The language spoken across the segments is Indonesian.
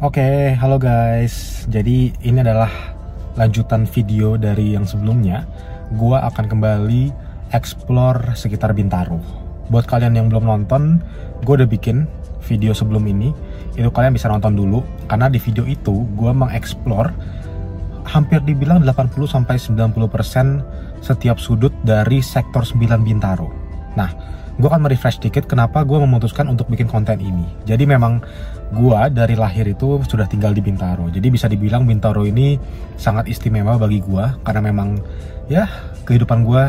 Oke, halo guys. Jadi ini adalah lanjutan video dari yang sebelumnya. Gua akan kembali explore sekitar Bintaro. Buat kalian yang belum nonton, gue udah bikin video sebelum ini. Itu kalian bisa nonton dulu, karena di video itu gue mengeksplor hampir dibilang 80-90% setiap sudut dari sektor 9 Bintaro. Nah, gue akan merefresh dikit kenapa gue memutuskan untuk bikin konten ini. Jadi memang gue dari lahir itu sudah tinggal di Bintaro. Jadi bisa dibilang Bintaro ini sangat istimewa bagi gue, karena memang ya kehidupan gue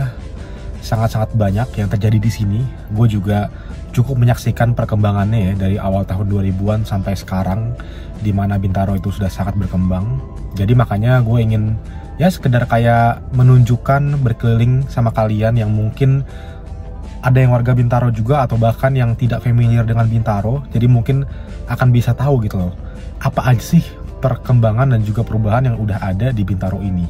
sangat-sangat banyak yang terjadi di sini. Gue juga cukup menyaksikan perkembangannya ya, dari awal tahun 2000-an sampai sekarang, di mana Bintaro itu sudah sangat berkembang. Jadi makanya gue ingin ya sekedar kayak menunjukkan, berkeliling sama kalian yang mungkin ada yang warga Bintaro juga, atau bahkan yang tidak familiar dengan Bintaro. Jadi mungkin akan bisa tahu gitu loh, apa aja sih perkembangan dan juga perubahan yang udah ada di Bintaro ini.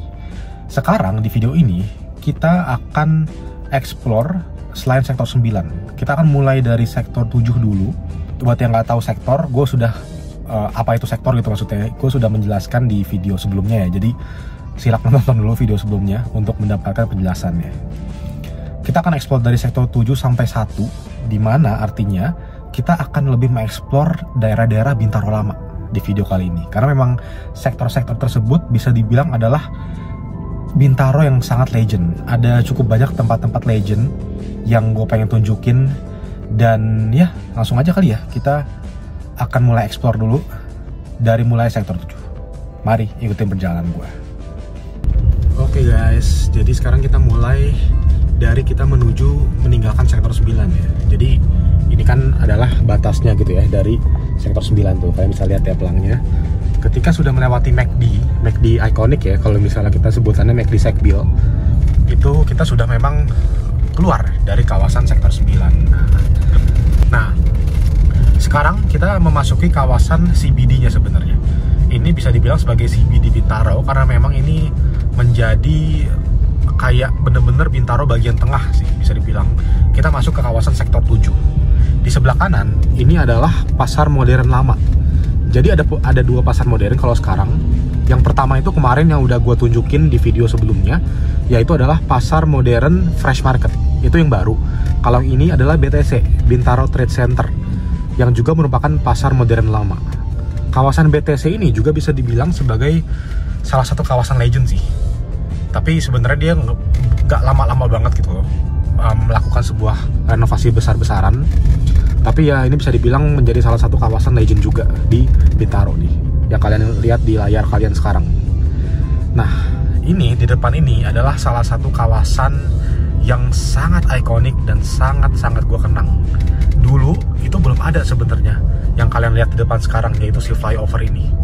Sekarang di video ini kita akan explore selain sektor 9. Kita akan mulai dari sektor 7 dulu. Buat yang nggak tahu sektor, gue sudah apa itu sektor gitu maksudnya, gue sudah menjelaskan di video sebelumnya ya. Jadi silakan nonton dulu video sebelumnya untuk mendapatkan penjelasannya. Kita akan eksplor dari sektor 7 sampai 1, di mana artinya kita akan lebih mengeksplor daerah-daerah Bintaro lama di video kali ini. Karena memang sektor-sektor tersebut bisa dibilang adalah Bintaro yang sangat legend. Ada cukup banyak tempat-tempat legend yang gue pengen tunjukin. Dan ya, langsung aja kali ya, kita akan mulai eksplor dulu dari mulai sektor 7. Mari ikutin perjalanan gue. Oke guys, jadi sekarang kita mulai dari kita menuju meninggalkan sektor 9 ya. Jadi ini kan adalah batasnya gitu ya, dari sektor 9 tuh. Kalian bisa lihat ya pelangnya. Ketika sudah melewati McD ikonik ya, kalau misalnya kita sebutannya McD Sekbil, itu kita sudah memang keluar dari kawasan sektor 9. Nah, sekarang kita memasuki kawasan CBD-nya sebenarnya. Ini bisa dibilang sebagai CBD Bintaro, karena memang ini menjadi kayak bener-bener Bintaro bagian tengah sih, bisa dibilang. Kita masuk ke kawasan sektor 7. Di sebelah kanan, ini adalah pasar modern lama. Jadi ada dua pasar modern kalau sekarang. Yang pertama itu kemarin yang udah gue tunjukin di video sebelumnya, yaitu adalah pasar modern Fresh Market. Itu yang baru. Kalau ini adalah BTC, Bintaro Trade Center, yang juga merupakan pasar modern lama. Kawasan BTC ini juga bisa dibilang sebagai salah satu kawasan legend sih. Tapi sebenarnya dia nggak lama-lama banget gitu loh, melakukan sebuah renovasi besar-besaran. Tapi ya ini bisa dibilang menjadi salah satu kawasan legend juga di Bintaro nih, yang kalian lihat di layar kalian sekarang. Nah, ini di depan ini adalah salah satu kawasan yang sangat ikonik dan sangat-sangat gue kenang. Dulu itu belum ada sebenarnya yang kalian lihat di depan sekarang, yaitu si flyover ini.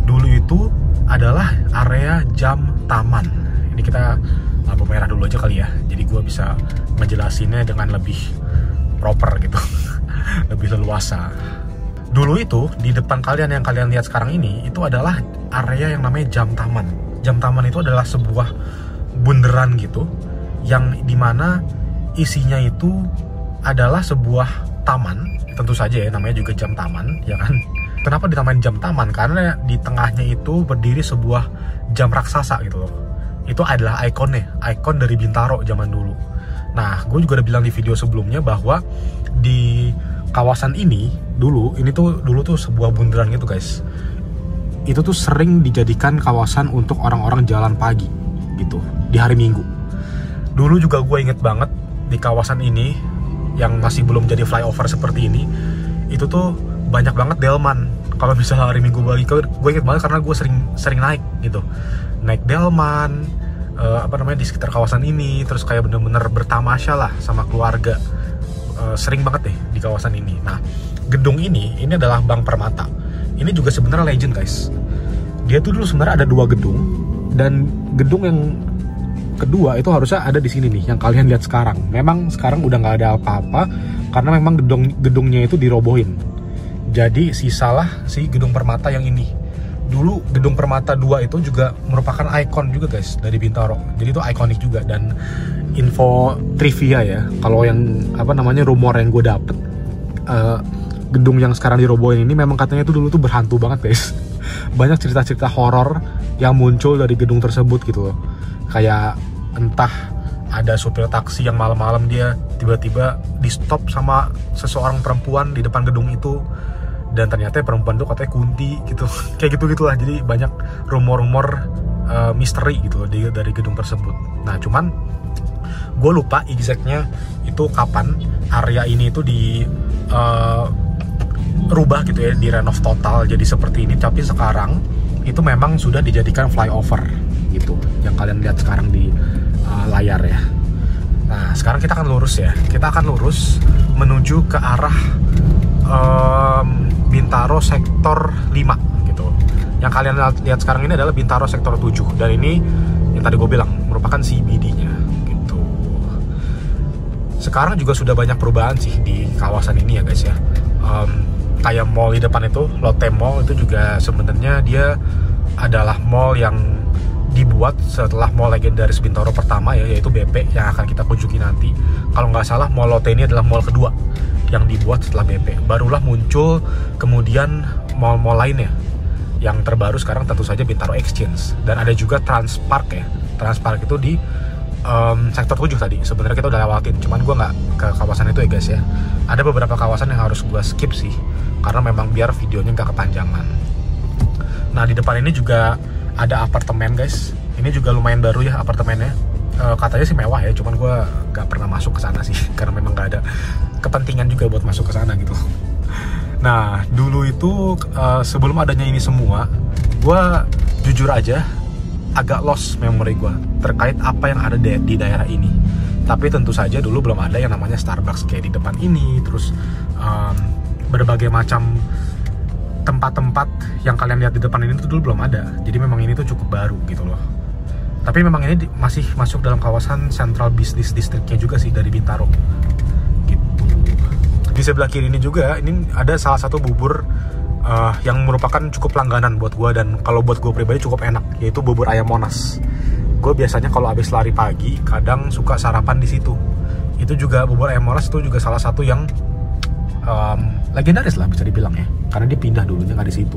Dulu itu adalah area jam taman. Ini kita lampu merah dulu aja kali ya, jadi gue bisa ngejelasinnya dengan lebih proper gitu. Lebih leluasa. Dulu itu di depan kalian yang kalian lihat sekarang ini, itu adalah area yang namanya jam taman. Jam taman itu adalah sebuah bundaran gitu, yang dimana isinya itu adalah sebuah taman. Tentu saja ya, namanya juga jam taman, ya kan. Kenapa dinamain jam taman? Karena di tengahnya itu berdiri sebuah jam raksasa gitu loh. Itu adalah ikon dari Bintaro zaman dulu. Nah, gue juga udah bilang di video sebelumnya bahwa di kawasan ini dulu tuh sebuah bundaran gitu guys. Itu tuh sering dijadikan kawasan untuk orang-orang jalan pagi gitu di hari Minggu. Dulu juga gue inget banget di kawasan ini yang masih belum jadi flyover seperti ini, itu tuh banyak banget delman. Kalau misalnya hari Minggu pagi, gue inget banget karena gue sering naik gitu, naik delman di sekitar kawasan ini, terus kayak bener-bener bertamasya lah sama keluarga. Sering banget deh di kawasan ini. Nah, gedung ini adalah Bank Permata. Ini juga sebenarnya legend guys. Dia tuh dulu sebenarnya ada 2 gedung, dan gedung yang kedua itu harusnya ada di sini nih, yang kalian lihat sekarang. Memang sekarang udah nggak ada apa-apa karena memang gedungnya itu dirobohin. Jadi sisalah si gedung Permata yang ini. Dulu gedung Permata 2 itu juga merupakan ikon juga guys dari Bintaro. Jadi itu ikonik juga. Dan info trivia ya, kalau yang rumor yang gue dapet, gedung yang sekarang dirobohin ini memang katanya itu dulu tuh berhantu banget guys. Banyak cerita-cerita horor yang muncul dari gedung tersebut gitu loh. Kayak entah ada supir taksi yang malam-malam dia tiba-tiba di stop sama seseorang perempuan di depan gedung itu, dan ternyata perempuan itu katanya Kunti gitu. Kayak gitu-gitulah. Jadi banyak rumor-rumor misteri gitu loh dari gedung tersebut. Nah cuman gue lupa exactnya itu kapan area ini itu di rubah gitu ya, di renov total jadi seperti ini. Tapi sekarang itu memang sudah dijadikan flyover gitu, yang kalian lihat sekarang di layar ya. Nah sekarang kita akan lurus ya, kita akan lurus menuju ke arah Bintaro sektor 5 gitu. Yang kalian lihat sekarang ini adalah Bintaro sektor 7, dan ini yang tadi gue bilang merupakan CBD-nya gitu. Sekarang juga sudah banyak perubahan sih di kawasan ini ya guys ya. Kayak mall di depan itu, Lotte Mall, itu juga sebenarnya dia adalah mall yang dibuat setelah mall legendaris Bintaro pertama ya, yaitu BP yang akan kita kunjungi nanti. Kalau nggak salah mall Lotte ini adalah mall kedua yang dibuat setelah BP. Barulah muncul kemudian mall-mall lainnya. Yang terbaru sekarang tentu saja Bintaro Exchange, dan ada juga Transpark ya. Transpark itu di sektor 7 tadi. Sebenarnya kita udah lewatin, cuman gue nggak ke kawasan itu ya guys ya. Ada beberapa kawasan yang harus gue skip sih, karena memang biar videonya nggak kepanjangan. Nah di depan ini juga ada apartemen guys. Ini juga lumayan baru ya apartemennya. Katanya sih mewah ya, cuman gue nggak pernah masuk ke sana sih karena memang nggak ada kepentingan juga buat masuk ke sana gitu. Nah dulu itu sebelum adanya ini semua, gue jujur aja agak lost memori gue terkait apa yang ada di daerah ini. Tapi tentu saja dulu belum ada yang namanya Starbucks kayak di depan ini. Terus berbagai macam tempat-tempat yang kalian lihat di depan ini tuh dulu belum ada. Jadi memang ini tuh cukup baru gitu loh. Tapi memang ini masih masuk dalam kawasan Central Business District-nya juga sih dari Bintaro gitu. Di sebelah kiri ini juga, ini ada salah satu bubur yang merupakan cukup langganan buat gue, dan kalau buat gue pribadi cukup enak, yaitu bubur ayam Monas. Gue biasanya kalau habis lari pagi kadang suka sarapan di situ. Itu juga bubur ayam Monas itu juga salah satu yang legendaris lah bisa dibilang ya, karena dia pindah dulunya nggak di situ.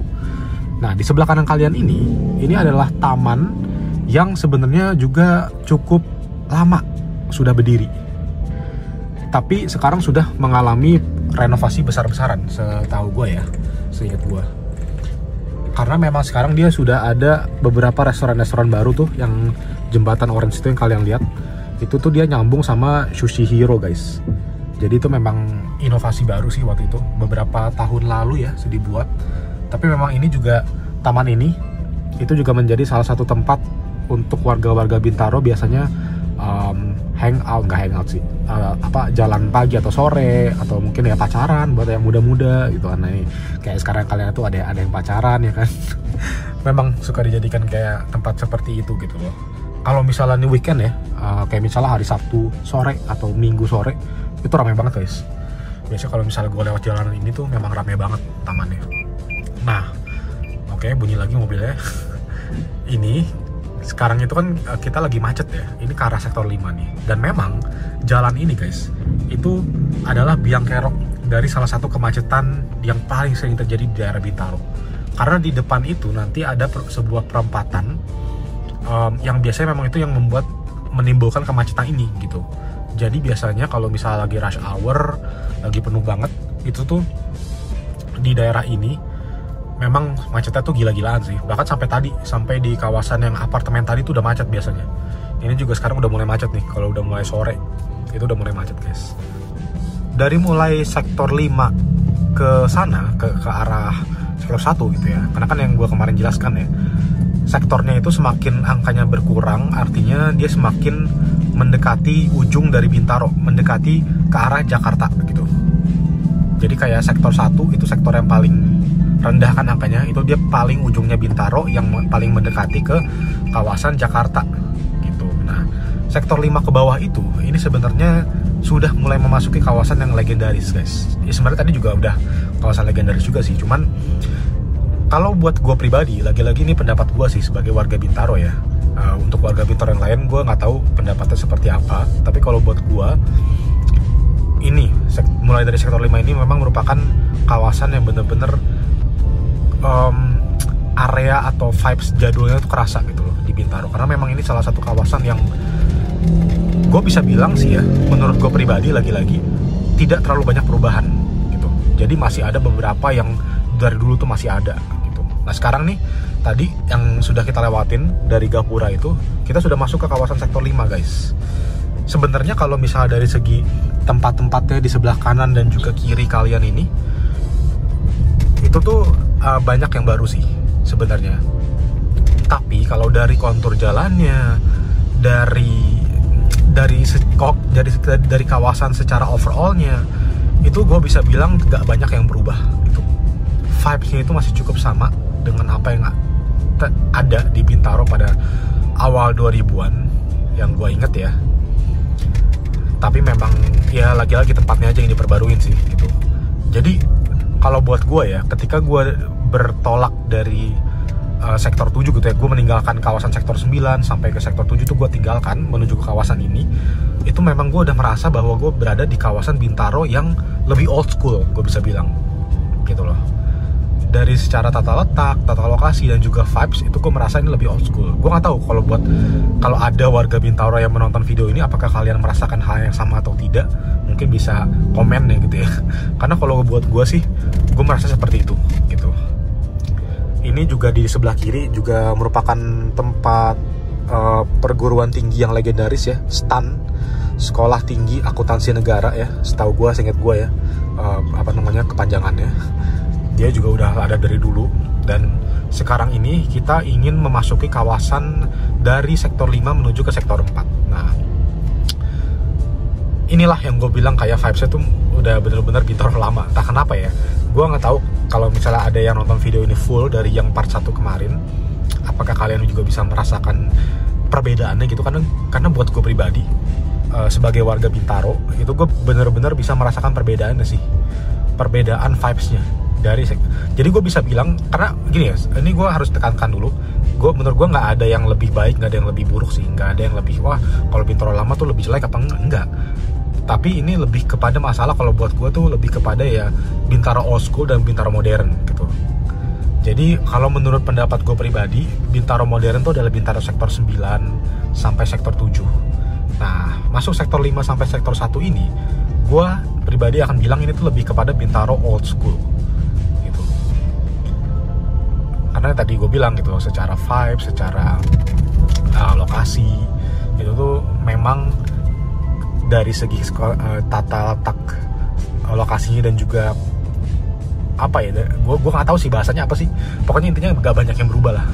Nah di sebelah kanan kalian ini adalah taman yang sebenarnya juga cukup lama sudah berdiri, tapi sekarang sudah mengalami renovasi besar-besaran setahu gue ya, seingat gue. Karena memang sekarang dia sudah ada beberapa restoran-restoran baru tuh, yang jembatan orange itu yang kalian lihat itu tuh dia nyambung sama Sushi Hero guys. Jadi itu memang inovasi baru sih waktu itu, beberapa tahun lalu ya dibuat. Tapi memang ini juga, taman ini itu juga menjadi salah satu tempat untuk warga-warga Bintaro biasanya hangout sih, jalan pagi atau sore, atau mungkin ya pacaran buat yang muda-muda gitu kan. Nah, kayak sekarang kalian tuh ada yang pacaran ya kan. Memang suka dijadikan kayak tempat seperti itu gitu loh. Kalau misalnya ini weekend ya, kayak misalnya hari Sabtu sore atau Minggu sore, itu ramai banget guys. Biasanya kalau misalnya gue lewat jalanan ini tuh memang ramai banget tamannya. Nah, oke, bunyi lagi mobilnya. Ini sekarang itu kan kita lagi macet ya, ini ke arah sektor 5 nih. Dan memang jalan ini guys, itu adalah biang kerok dari salah satu kemacetan yang paling sering terjadi di daerah Bintaro. Karena di depan itu nanti ada sebuah perempatan yang biasanya memang itu yang menimbulkan kemacetan ini gitu. Jadi biasanya kalau misalnya lagi rush hour, lagi penuh banget, itu tuh di daerah ini memang macetnya tuh gila-gilaan sih. Bahkan sampai di kawasan yang apartemen tadi tuh udah macet biasanya. Ini juga sekarang udah mulai macet nih. Kalau udah mulai sore, itu udah mulai macet guys. Dari mulai sektor 5 ke sana, ke arah sektor 1 gitu ya. Karena kan yang gue kemarin jelaskan ya, sektornya itu semakin angkanya berkurang, artinya dia semakin mendekati ujung dari Bintaro, mendekati ke arah Jakarta gitu. Jadi kayak sektor 1 itu sektor yang paling rendah kan angkanya, itu dia paling ujungnya Bintaro, yang paling mendekati ke kawasan Jakarta gitu. Nah sektor 5 ke bawah itu, ini sebenarnya sudah mulai memasuki kawasan yang legendaris guys. Ya sebenarnya tadi juga udah kawasan legendaris juga sih, cuman kalau buat gue pribadi, lagi-lagi ini pendapat gue sih sebagai warga Bintaro ya. Untuk warga Bintaro yang lain gue nggak tahu pendapatnya seperti apa, tapi kalau buat gue mulai dari sektor 5 ini memang merupakan kawasan yang bener-bener area atau vibes jadulnya itu kerasa gitu loh di Bintaro, karena memang ini salah satu kawasan yang gue bisa bilang sih ya, menurut gue pribadi lagi-lagi tidak terlalu banyak perubahan gitu. Jadi masih ada beberapa yang dari dulu tuh masih ada gitu. Nah sekarang nih, tadi yang sudah kita lewatin dari Gapura itu, kita sudah masuk ke kawasan sektor 5 guys. Sebenarnya kalau misalnya dari segi tempat-tempatnya di sebelah kanan dan juga kiri kalian ini, itu tuh banyak yang baru sih sebenarnya. Tapi kalau dari kontur jalannya, dari kawasan secara overallnya, itu gue bisa bilang gak banyak yang berubah gitu. Vibesnya itu masih cukup sama dengan apa yang ada di Bintaro pada awal 2000-an yang gue inget ya. Tapi memang ya lagi-lagi tempatnya aja yang diperbaruin sih gitu. Jadi kalau buat gue ya, ketika gue bertolak dari sektor 7 gitu ya, gue meninggalkan kawasan sektor 9 sampai ke sektor 7 tuh gue tinggalkan menuju ke kawasan ini, itu memang gue udah merasa bahwa gue berada di kawasan Bintaro yang lebih old school, gue bisa bilang gitu loh. Dari secara tata letak, tata lokasi, dan juga vibes, itu gue merasa ini lebih old school. Gue nggak tahu kalau ada warga Bintaro yang menonton video ini, apakah kalian merasakan hal yang sama atau tidak? Mungkin bisa komen ya gitu ya. Karena kalau buat gue sih, gue merasa seperti itu gitu. Ini juga di sebelah kiri juga merupakan tempat perguruan tinggi yang legendaris ya, STAN, Sekolah Tinggi Akuntansi Negara ya, setahu gue, seingat gue ya, kepanjangannya. Dia juga udah ada dari dulu, dan sekarang ini kita ingin memasuki kawasan dari sektor 5 menuju ke sektor 4. Nah, inilah yang gue bilang kayak vibesnya tuh udah bener-bener Bintaro lama. Entah kenapa ya, gue nggak tahu kalau misalnya ada yang nonton video ini full dari yang part 1 kemarin, apakah kalian juga bisa merasakan perbedaannya gitu. Karena buat gue pribadi, sebagai warga Bintaro, itu gue bener-bener bisa merasakan perbedaannya sih, perbedaan vibesnya. Jadi gue bisa bilang, karena gini ya, ini gue harus tekankan dulu, menurut gue nggak ada yang lebih baik, nggak ada yang lebih buruk sih, nggak ada yang lebih wah kalau Bintaro lama tuh lebih jelek apa enggak. Tapi ini lebih kepada masalah, kalau buat gue tuh lebih kepada ya Bintaro old school dan Bintaro modern gitu. Jadi kalau menurut pendapat gue pribadi, Bintaro modern tuh adalah Bintaro sektor 9 sampai sektor 7. Nah, masuk sektor 5 sampai sektor 1 ini, gue pribadi akan bilang ini tuh lebih kepada Bintaro old school. Karena tadi gue bilang gitu, secara vibe, secara lokasi, itu tuh memang dari segi tata letak lokasinya dan juga apa ya, gue nggak tahu sih bahasanya apa sih. Pokoknya intinya gak banyak yang berubah lah.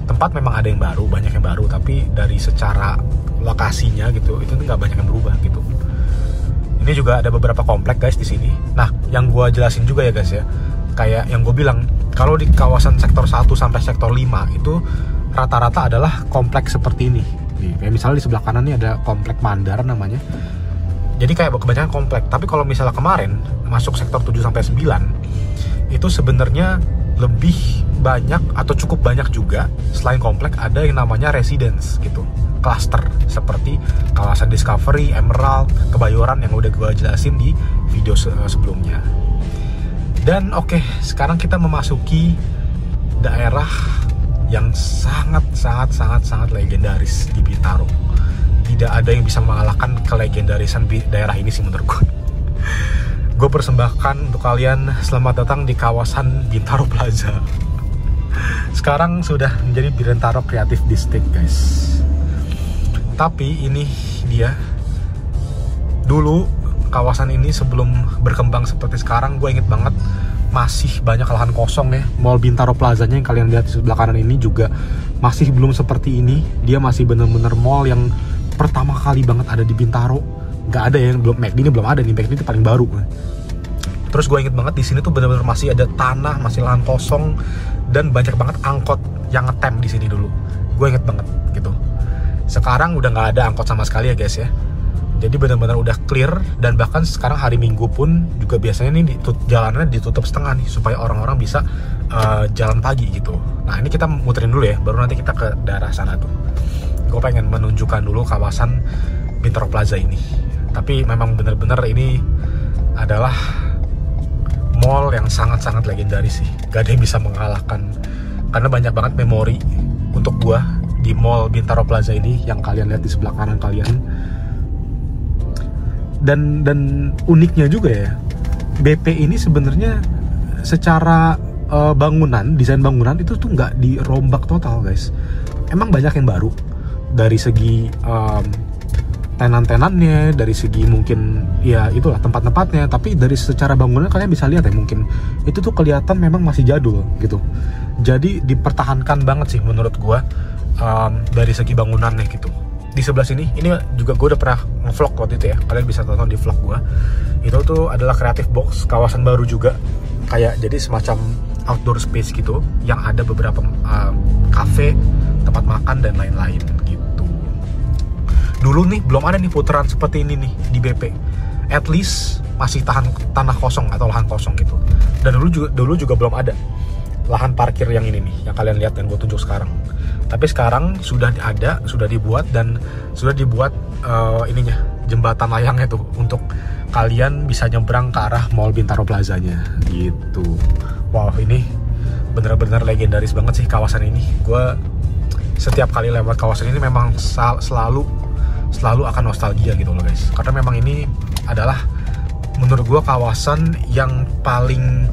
Tempat memang ada yang baru, banyak yang baru, tapi dari secara lokasinya gitu, itu nggak banyak yang berubah gitu. Ini juga ada beberapa komplek guys di sini. Nah, yang gue jelasin juga ya guys ya, kayak yang gue bilang, kalau di kawasan sektor 1 sampai sektor 5 itu rata-rata adalah kompleks seperti ini. Kayak misalnya di sebelah kanan ini ada komplek Mandar namanya. Jadi kayak kebanyakan komplek. Tapi kalau misalnya kemarin masuk sektor 7 sampai 9, itu sebenarnya lebih banyak atau cukup banyak juga, selain komplek ada yang namanya residence gitu, cluster, seperti kawasan Discovery, Emerald, Kebayoran yang udah gue jelasin di video sebelumnya. Dan oke, sekarang kita memasuki daerah yang sangat legendaris di Bintaro. Tidak ada yang bisa mengalahkan kelegendarisan daerah ini sih menurut gue. Gue persembahkan untuk kalian, selamat datang di kawasan Bintaro Plaza. Sekarang sudah menjadi Bintaro Creative District guys. Tapi ini dia, dulu kawasan ini sebelum berkembang seperti sekarang, gue inget banget masih banyak lahan kosong ya. Mall Bintaro Plazanya yang kalian lihat di sebelah kanan ini juga masih belum seperti ini. Dia masih bener-bener mall yang pertama kali banget ada di Bintaro. Gak ada yang belum, McD ini belum ada nih, McD itu paling baru. Terus gue inget banget di sini tuh bener-bener masih ada tanah, masih lahan kosong, dan banyak banget angkot yang ngetem di sini dulu. Gue inget banget gitu. Sekarang udah nggak ada angkot sama sekali ya guys ya. Jadi benar-benar udah clear, dan bahkan sekarang hari Minggu pun juga biasanya nih jalanannya ditutup setengah nih supaya orang-orang bisa jalan pagi gitu. Nah ini kita muterin dulu ya, baru nanti kita ke daerah sana tuh. Gue pengen menunjukkan dulu kawasan Bintaro Plaza ini. Tapi memang bener-bener ini adalah mall yang sangat-sangat legendaris sih. Gak ada yang bisa mengalahkan, karena banyak banget memori untuk gua di mall Bintaro Plaza ini yang kalian lihat di sebelah kanan kalian. Dan uniknya juga ya, BP ini sebenarnya secara bangunan, desain bangunan itu tuh nggak dirombak total guys. Emang banyak yang baru dari segi tenan-tenannya, dari segi mungkin ya itulah tempat-tempatnya, tapi dari secara bangunan kalian bisa lihat ya, mungkin itu tuh kelihatan memang masih jadul gitu. Jadi dipertahankan banget sih menurut gua dari segi bangunannya gitu. Di sebelah sini, ini juga gue udah pernah nge-vlog waktu itu ya, kalian bisa tonton di vlog gue. Itu tuh adalah Creative Box, kawasan baru juga, kayak jadi semacam outdoor space gitu, yang ada beberapa cafe, tempat makan dan lain-lain gitu. Dulu nih belum ada nih putaran seperti ini nih di BP, at least masih tanah kosong atau lahan kosong gitu. Dan dulu juga belum ada lahan parkir yang ini nih, yang kalian lihat dan gue tunjuk sekarang. Tapi sekarang sudah ada, sudah dibuat ininya, jembatan layangnya tuh untuk kalian bisa nyebrang ke arah Mall Bintaro Plaza-nya gitu. Wow, ini bener-bener legendaris banget sih kawasan ini. Gue setiap kali lewat kawasan ini memang selalu akan nostalgia gitu loh guys. Karena memang ini adalah menurut gue kawasan yang paling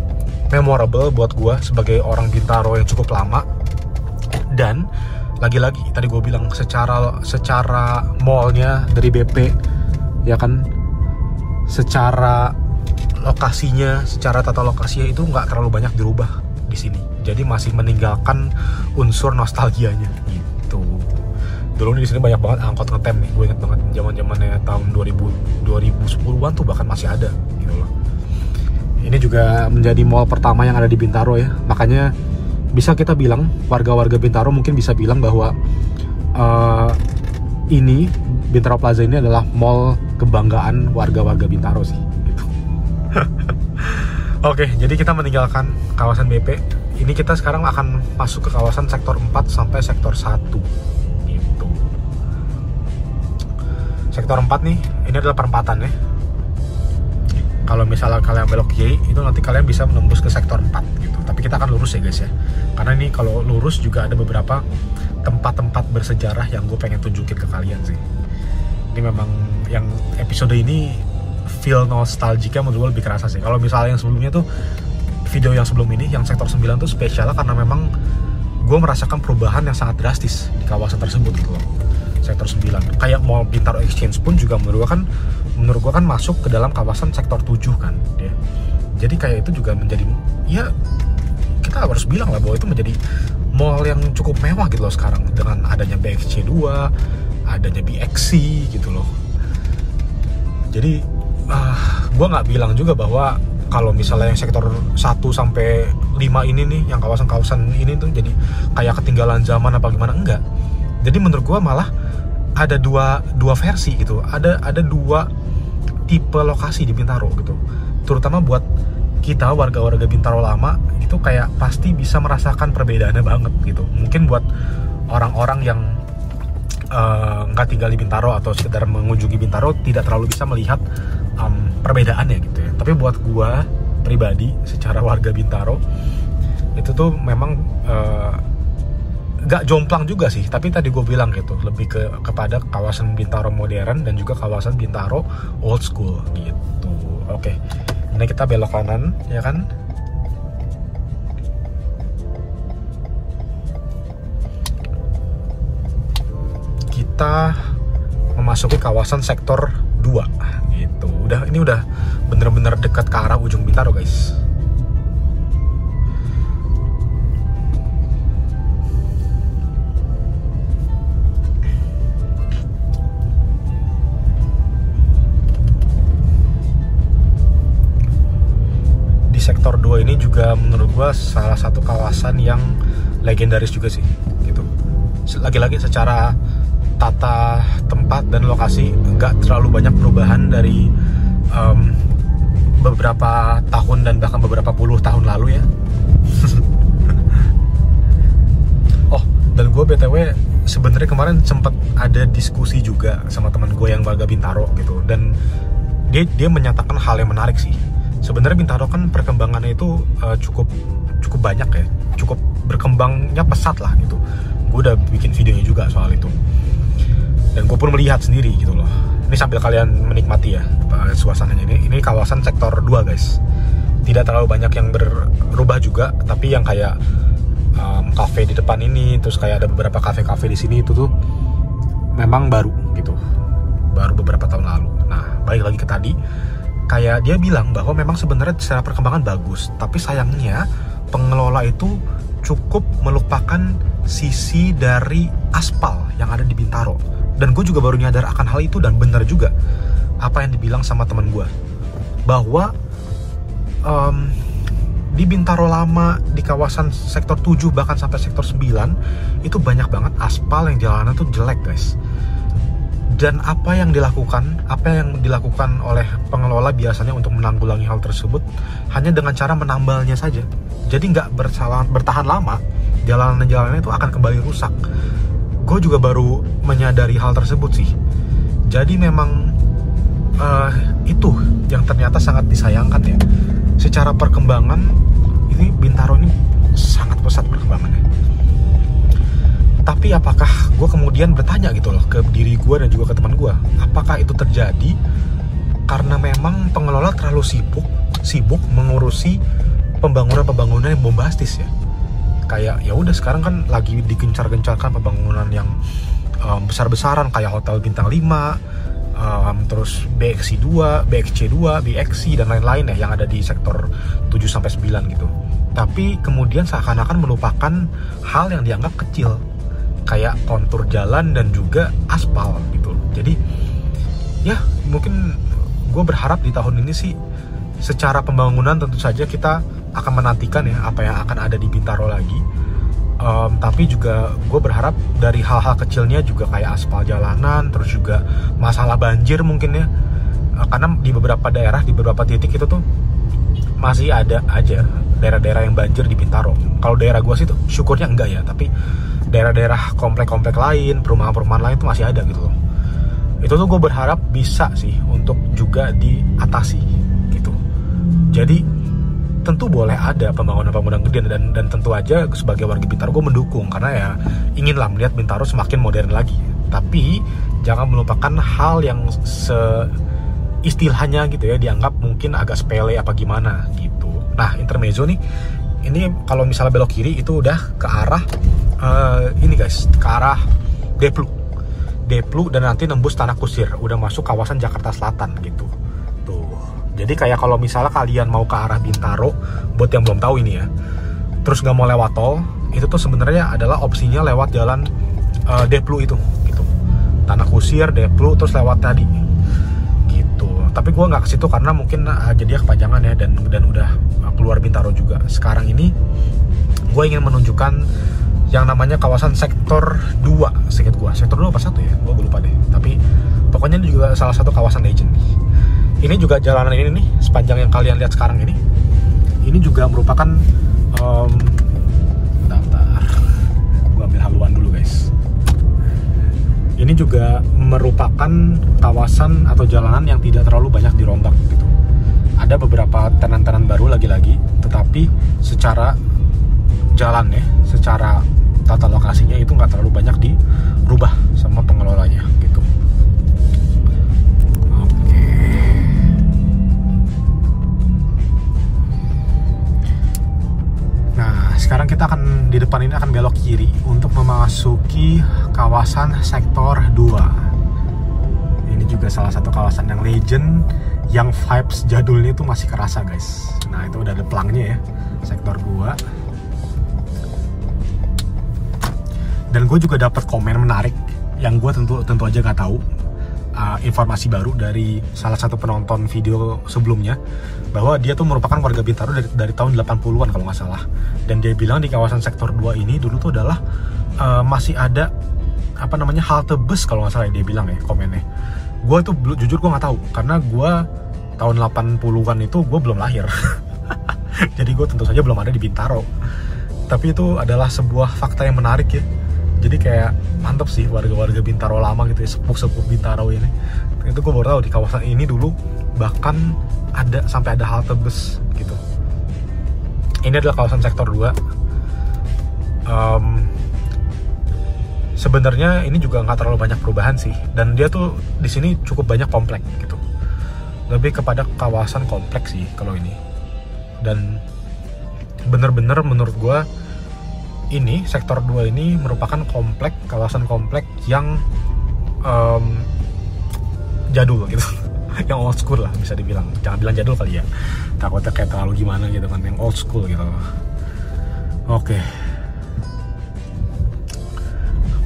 memorable buat gue sebagai orang Bintaro yang cukup lama. Dan lagi-lagi tadi gue bilang secara mallnya dari BP ya kan, secara lokasinya, secara tata lokasinya itu nggak terlalu banyak dirubah di sini. Jadi masih meninggalkan unsur nostalgianya gitu. Dulu di sini banyak banget angkot ngetem nih, gue inget banget zaman-zamannya tahun 2010-an tuh bahkan masih ada gitu loh. Ini juga menjadi mall pertama yang ada di Bintaro ya, makanya bisa kita bilang, warga-warga Bintaro mungkin bisa bilang bahwa ini Bintaro Plaza ini adalah mall kebanggaan warga-warga Bintaro sih gitu. Oke, jadi kita meninggalkan kawasan BP. Ini kita sekarang akan masuk ke kawasan sektor 4 sampai sektor 1 gitu. Sektor 4 nih, ini adalah perempatan ya. Kalau misalnya kalian belok kiri, itu nanti kalian bisa menembus ke sektor 4 gitu. Tapi kita akan lurus ya guys ya. Karena ini kalau lurus juga ada beberapa tempat-tempat bersejarah yang gue pengen tunjukin ke kalian sih. Ini memang yang episode ini feel nostalgia menurut gue lebih kerasa sih. Kalau misalnya yang sebelumnya tuh, video yang sebelum ini, yang sektor 9 tuh spesial karena memang gue merasakan perubahan yang sangat drastis di kawasan tersebut gitu loh. Sektor 9 kayak Mall Bintaro Exchange pun juga menurut gua kan masuk ke dalam kawasan sektor 7 kan ya. Jadi kayak itu juga menjadi, ya kita harus bilang lah bahwa itu menjadi mall yang cukup mewah gitu loh sekarang, dengan adanya BXC 2, adanya BXC gitu loh. Jadi gua nggak bilang juga bahwa kalau misalnya yang sektor 1 sampai 5 ini nih, yang kawasan-kawasan ini tuh jadi kayak ketinggalan zaman apa gimana, enggak. Jadi menurut gua malah ada dua versi gitu, ada dua tipe lokasi di Bintaro gitu. Terutama buat kita warga-warga Bintaro lama itu kayak pasti bisa merasakan perbedaannya banget gitu. Mungkin buat orang-orang yang nggak tinggal di Bintaro atau sekedar mengunjungi Bintaro tidak terlalu bisa melihat perbedaannya gitu ya. Tapi buat gua pribadi secara warga Bintaro itu tuh memang gak jomplang juga sih, tapi tadi gue bilang gitu, lebih kepada kawasan Bintaro modern dan juga kawasan Bintaro old school gitu. Oke, ini kita belok kanan ya kan. Kita memasuki kawasan sektor 2 gitu. Ini udah bener-bener dekat ke arah ujung Bintaro guys. Sektor 2 ini juga menurut gua salah satu kawasan yang legendaris juga sih gitu. Lagi-lagi secara tata tempat dan lokasi nggak terlalu banyak perubahan dari beberapa tahun dan bahkan beberapa puluh tahun lalu ya. Oh, dan gue BTW sebenarnya kemarin sempat ada diskusi juga sama teman gue yang warga Bintaro gitu, dan dia menyatakan hal yang menarik sih. Sebenarnya Bintaro kan perkembangannya itu cukup banyak ya, cukup berkembangnya pesat lah gitu. Gue udah bikin videonya juga soal itu, dan gue pun melihat sendiri gitu loh. Ini sambil kalian menikmati ya suasananya. Ini kawasan sektor 2 guys. Tidak terlalu banyak yang berubah juga, tapi yang kayak kafe di depan ini, terus kayak ada beberapa kafe-kafe di sini itu tuh memang baru gitu, baru beberapa tahun lalu. Nah, balik lagi ke tadi, kayak dia bilang bahwa memang sebenarnya secara perkembangan bagus, tapi sayangnya pengelola itu cukup melupakan sisi dari aspal yang ada di Bintaro. Dan gue juga baru nyadar akan hal itu, dan benar juga apa yang dibilang sama teman gue, bahwa di Bintaro lama, di kawasan sektor 7 bahkan sampai sektor 9 itu banyak banget aspal yang jalanan tuh jelek guys. Dan apa yang dilakukan oleh pengelola biasanya untuk menanggulangi hal tersebut hanya dengan cara menambalnya saja. Jadi nggak bertahan lama, jalanan-jalanan itu akan kembali rusak. Gue juga baru menyadari hal tersebut sih. Jadi memang itu yang ternyata sangat disayangkan ya. Secara perkembangan ini Bintaro ini sangat pesat perkembangannya. Tapi apakah gue kemudian bertanya gitu loh ke diri gue dan juga ke teman gue, apakah itu terjadi karena memang pengelola terlalu sibuk mengurusi pembangunan yang bombastis ya? Kayak ya udah sekarang kan lagi digencar-gencarkan pembangunan yang besar-besaran kayak hotel bintang 5, terus BXC2, BXC dan lain-lain ya yang ada di sektor 7-9 gitu. Tapi kemudian seakan-akan melupakan hal yang dianggap kecil, kayak kontur jalan dan juga aspal gitu. Jadi ya mungkin gue berharap di tahun ini sih secara pembangunan tentu saja kita akan menantikan ya apa yang akan ada di Bintaro lagi. Tapi juga gue berharap dari hal-hal kecilnya juga kayak aspal jalanan, terus juga masalah banjir mungkin ya, karena di beberapa daerah, di beberapa titik itu tuh masih ada aja daerah-daerah yang banjir di Bintaro. Kalau daerah gue sih tuh syukurnya enggak ya, tapi daerah-daerah komplek-komplek lain, perumahan-perumahan lain tuh masih ada gitu loh. Itu tuh gue berharap bisa sih untuk juga diatasi gitu. Jadi tentu boleh ada pembangunan gede, dan tentu aja sebagai warga Bintaro gue mendukung, karena ya inginlah melihat Bintaro semakin modern lagi. Tapi jangan melupakan hal yang istilahnya gitu ya dianggap mungkin agak sepele apa gimana gitu. Nah, intermezzo nih, ini kalau misalnya belok kiri itu udah ke arah ini guys, ke arah Deplu dan nanti nembus Tanah Kusir, udah masuk kawasan Jakarta Selatan gitu. Tuh. Jadi kayak kalau misalnya kalian mau ke arah Bintaro, buat yang belum tahu ini ya, terus nggak mau lewat tol, itu tuh sebenarnya adalah opsinya lewat jalan Deplu itu, gitu. Tanah Kusir, Deplu, terus lewat tadi, gitu. Tapi gue nggak ke situ karena mungkin jadinya kepanjangan ya, dan udah keluar Bintaro juga. Sekarang ini gue ingin menunjukkan yang namanya kawasan sektor 2, seingat gue, sektor 2 apa 1 ya, gue lupa deh. Tapi pokoknya ini juga salah satu kawasan legend nih. Ini juga jalanan ini nih, sepanjang yang kalian lihat sekarang ini juga merupakan bentar, gue ambil haluan dulu guys. Ini juga merupakan kawasan atau jalanan yang tidak terlalu banyak dirombak gitu. Ada beberapa tenan-tenan baru lagi-lagi, tetapi secara jalan ya, secara tata lokasinya itu nggak terlalu banyak dirubah sama pengelolanya gitu. Sekarang kita akan di depan ini akan belok kiri untuk memasuki kawasan sektor 2. Ini juga salah satu kawasan yang legend, yang vibes jadulnya itu masih kerasa guys. Nah itu udah ada pelangnya ya, sektor 2. Dan gue juga dapat komen menarik yang gue tentu aja gak tahu. Informasi baru dari salah satu penonton video sebelumnya, bahwa dia tuh merupakan warga Bintaro dari tahun 80-an kalau nggak salah. Dan dia bilang di kawasan sektor 2 ini dulu tuh adalah masih ada apa namanya halte bus kalau nggak salah ya, dia bilang ya komennya. Gue tuh jujur gue nggak tahu, karena gue tahun 80-an itu gue belum lahir. Jadi gue tentu saja belum ada di Bintaro. Tapi itu adalah sebuah fakta yang menarik ya. Jadi kayak mantep sih warga-warga Bintaro lama gitu ya, sepuh-sepuh Bintaro ini. Itu gue baru tahu di kawasan ini dulu bahkan sampai ada halte bus gitu. Ini adalah kawasan sektor 2. Sebenarnya ini juga nggak terlalu banyak perubahan sih, dan dia tuh di sini cukup banyak komplek gitu. Lebih kepada kawasan kompleks sih kalau ini. Dan bener-bener menurut gue ini sektor 2 ini merupakan kawasan komplek yang jadul gitu. Yang old school lah bisa dibilang. Jangan bilang jadul kali ya, takutnya kayak terlalu gimana gitu kan, yang old school gitu. Oke.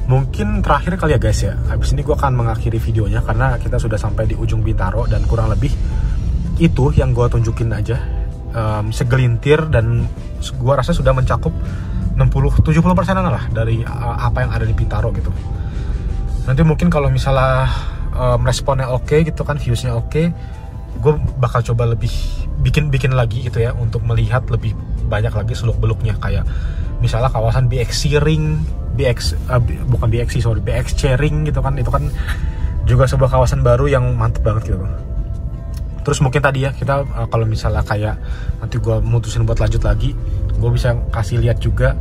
Mungkin terakhir kali ya guys ya, habis ini gue akan mengakhiri videonya karena kita sudah sampai di ujung Bintaro, dan kurang lebih itu yang gue tunjukin aja, segelintir, dan gue rasa sudah mencakup 60-70% lah dari apa yang ada di Bintaro gitu. Nanti mungkin kalau misalnya responnya oke gitu kan, viewsnya oke, gue bakal coba lebih bikin lagi gitu ya, untuk melihat lebih banyak lagi seluk-beluknya, kayak misalnya kawasan BXC Ring, BXC Ring gitu kan, itu kan juga sebuah kawasan baru yang mantep banget gitu. Terus mungkin tadi ya kita kalau misalnya kayak nanti gue mutusin buat lanjut lagi, gue bisa kasih lihat juga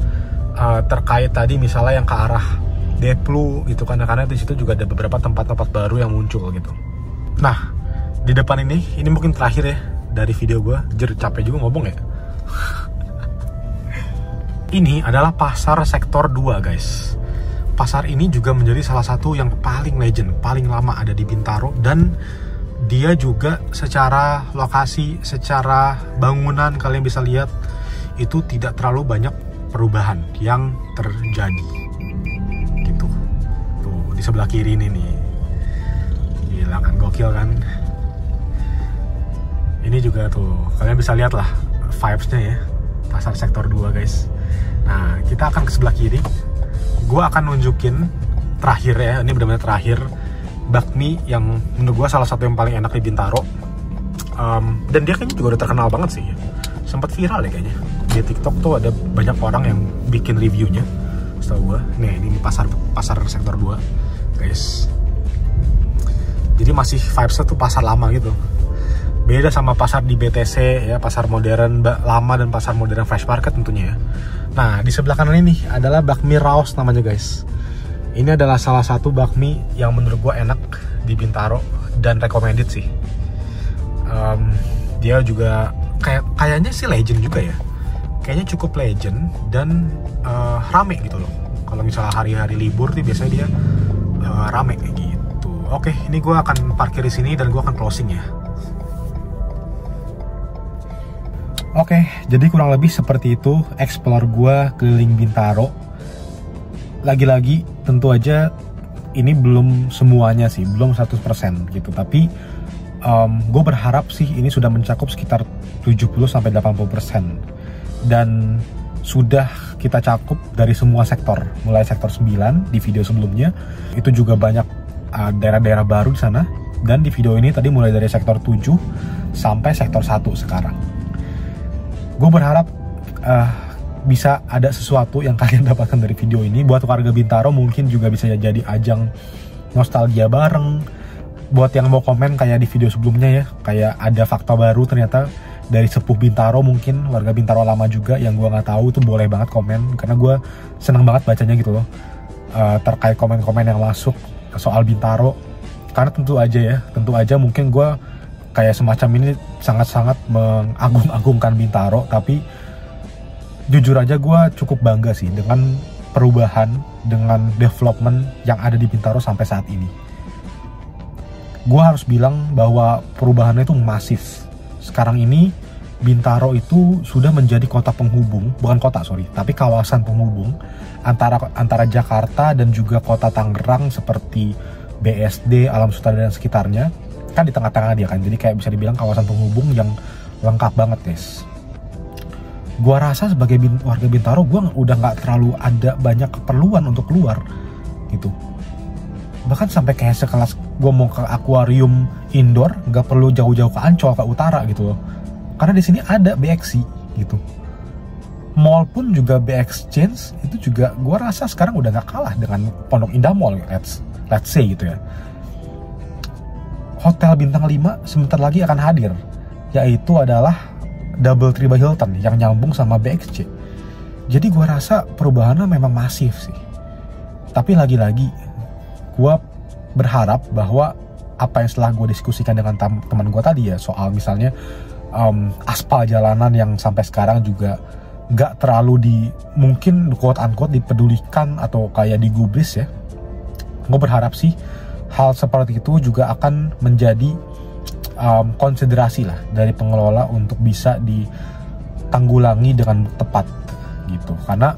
terkait tadi misalnya yang ke arah Deplu gitu kan, karena di situ juga ada beberapa tempat-tempat baru yang muncul gitu. Nah, di depan ini mungkin terakhir ya dari video gue, capek juga ngomong ya. Ini adalah pasar sektor 2 guys. Pasar ini juga menjadi salah satu yang paling legend, paling lama ada di Bintaro, dan dia juga secara lokasi, secara bangunan kalian bisa lihat itu tidak terlalu banyak perubahan yang terjadi gitu. Tuh di sebelah kiri ini nih, gila kan, gokil kan. Ini juga tuh kalian bisa lihat lah vibes-nya ya, pasar sektor 2 guys. Nah, kita akan ke sebelah kiri. Gua akan nunjukin terakhir ya, ini benar-benar terakhir, bakmi yang menurut gua salah satu yang paling enak di Bintaro. Dan dia kayaknya juga udah terkenal banget sih. Sempat viral ya kayaknya. Di TikTok tuh ada banyak orang yang bikin reviewnya, setahu gua. Nih, ini pasar sektor 2 guys. Jadi masih vibes-nya tuh pasar lama gitu. Beda sama pasar di BTC ya, pasar modern lama dan pasar modern fresh market tentunya ya. Nah, di sebelah kanan ini adalah bakmi Raos namanya guys. Ini adalah salah satu bakmi yang menurut gue enak di Bintaro dan recommended sih. Dia juga kayaknya sih legend juga ya. Kayaknya cukup legend dan rame gitu loh. Kalau misalnya hari-hari libur tuh biasanya dia rame kayak gitu. Oke, ini gue akan parkir di sini dan gue akan closing ya. Oke, jadi kurang lebih seperti itu explore gua keliling Bintaro. Lagi-lagi tentu aja ini belum semuanya sih, belum 100% gitu. Tapi gue berharap sih ini sudah mencakup sekitar 70-80%. Dan sudah kita cakup dari semua sektor, mulai sektor 9 di video sebelumnya. Itu juga banyak daerah-daerah baru di sana. Dan di video ini tadi mulai dari sektor 7 sampai sektor 1 sekarang. Gue berharap bisa ada sesuatu yang kalian dapatkan dari video ini. Buat warga Bintaro mungkin juga bisa jadi ajang nostalgia bareng. Buat yang mau komen kayak di video sebelumnya ya, kayak ada fakta baru ternyata dari sepuh Bintaro, mungkin warga Bintaro lama juga yang gue nggak tahu, itu boleh banget komen. Karena gue senang banget bacanya gitu loh, terkait komen-komen yang masuk soal Bintaro. Karena tentu aja mungkin gue kayak semacam ini sangat-sangat mengagung-agungkan Bintaro, tapi jujur aja gue cukup bangga sih dengan perubahan, dengan development yang ada di Bintaro sampai saat ini. Gue harus bilang bahwa perubahannya itu masif. Sekarang ini Bintaro itu sudah menjadi kota penghubung, bukan kota tapi kawasan penghubung antara Jakarta dan juga kota Tangerang seperti BSD, Alam Sutera dan sekitarnya. Kan di tengah-tengah dia kan, jadi kayak bisa dibilang kawasan penghubung yang lengkap banget guys. Gua rasa sebagai warga Bintaro, gua udah nggak terlalu ada banyak keperluan untuk keluar gitu. Bahkan sampai kayak sekelas gua mau ke akuarium indoor, nggak perlu jauh-jauh ke Ancol, ke utara gitu loh. Karena di sini ada BXC gitu. Mall pun juga B-Exchange itu juga gue rasa sekarang udah gak kalah dengan Pondok Indah Mall, let's say gitu ya. Hotel bintang 5 sebentar lagi akan hadir, yaitu adalah DoubleTree by Hilton yang nyambung sama BXC. Jadi gue rasa perubahannya memang masif sih. Tapi lagi-lagi gue berharap bahwa apa yang setelah gue diskusikan dengan teman gue tadi ya, soal misalnya aspal jalanan yang sampai sekarang juga gak terlalu mungkin quote unquote dipedulikan atau kayak digubris ya. Gue berharap sih hal seperti itu juga akan menjadi konsiderasi lah dari pengelola untuk bisa ditanggulangi dengan tepat gitu. Karena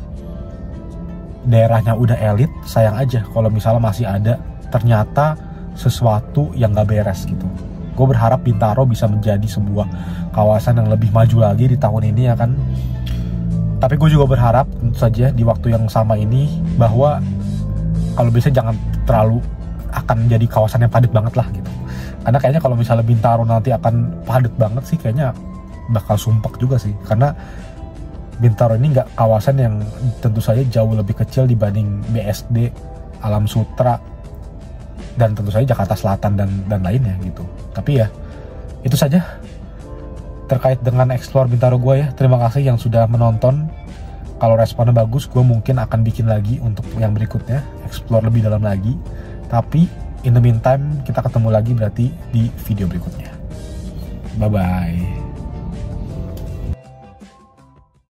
daerahnya udah elit, sayang aja kalau misalnya masih ada ternyata sesuatu yang gak beres gitu. Gue berharap Bintaro bisa menjadi sebuah kawasan yang lebih maju lagi di tahun ini ya kan. Tapi gue juga berharap tentu saja di waktu yang sama ini bahwa kalau bisa jangan terlalu akan menjadi kawasan yang padat banget lah gitu. Karena kayaknya kalau misalnya Bintaro nanti akan padat banget sih kayaknya bakal sumpek juga sih. Karena Bintaro ini nggak kawasan yang tentu saja jauh lebih kecil dibanding BSD, Alam Sutra, dan tentu saja Jakarta Selatan dan lainnya gitu. Tapi ya itu saja terkait dengan explore Bintaro gue ya. Terima kasih yang sudah menonton. Kalau responnya bagus, gue mungkin akan bikin lagi untuk yang berikutnya, explore lebih dalam lagi. Tapi in the meantime kita ketemu lagi berarti di video berikutnya. Bye bye.